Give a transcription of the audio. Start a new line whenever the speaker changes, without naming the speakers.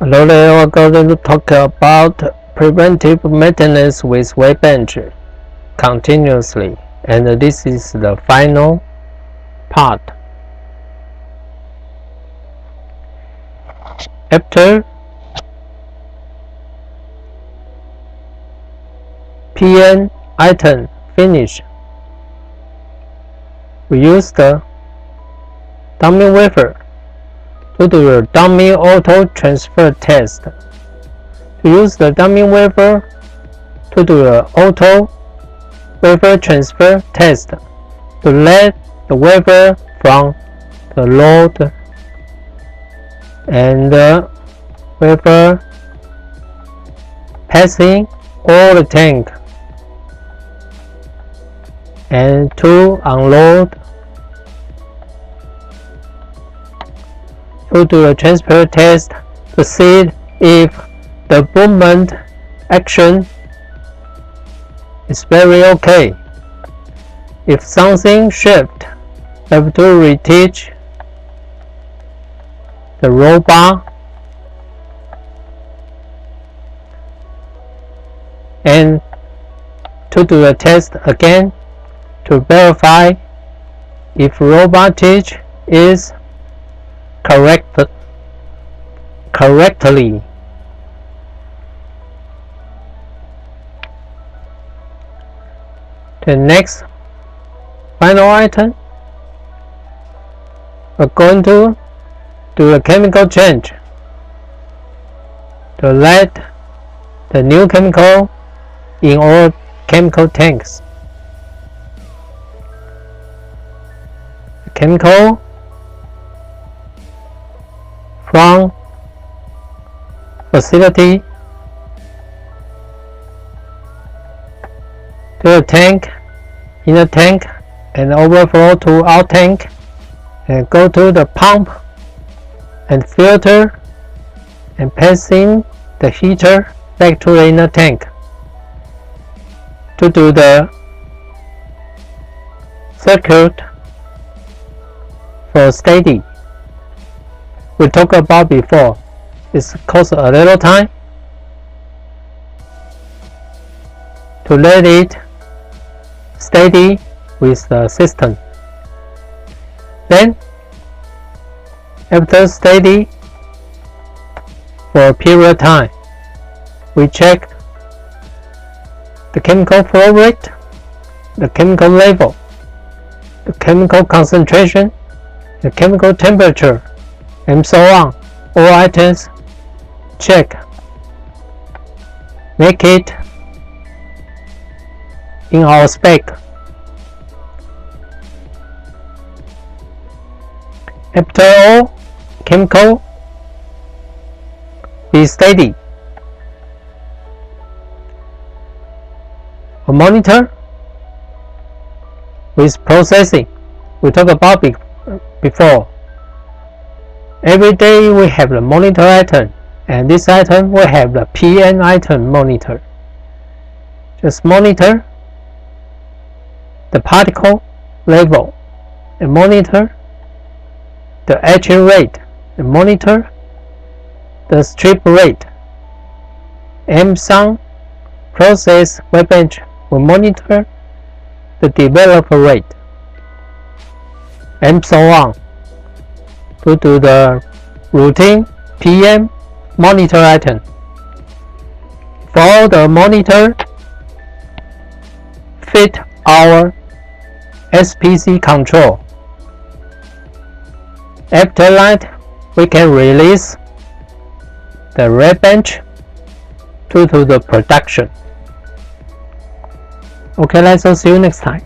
Hello there, we're going to talk about preventive maintenance with workbench continuously, and this is the final part. After PN item finish, we use the dummy wafer to do the dummy auto transfer test. To use the dummy wafer to do the auto wafer transfer test, to let the wafer from the load and the wafer passing all the tank, and to unload to do a transfer test to see if the movement action is very okay. If something shift, have to reteach the robot and to do a test again to verify if robot teach is correctly. The next final item, we're going to do a chemical change to let the new chemical in all chemical tanks. The chemical from facility to a tank, in a tank, and overflow to our tank, and go to the pump and filter and passing the heater back to the inner tank to do the circuit for steady. We talked about before, it costs a little time to let it steady with the system. Then after steady for a period of time, we check the chemical flow rate, the chemical level, the chemical concentration, the chemical temperature, and so on. All items check, make it in our spec. After all chemical is steady, a monitor with processing, we talked about before. Every day we have the monitor item, and this item will have the PN item monitor. Just monitor the particle level, and monitor the etching rate, and monitor the strip rate, and some process workbench will monitor the developer rate, and so on, to do the routine PM monitor item. For the monitor fit our SPC control. After that, we can release the workbench to the production. Okay, let's see you next time.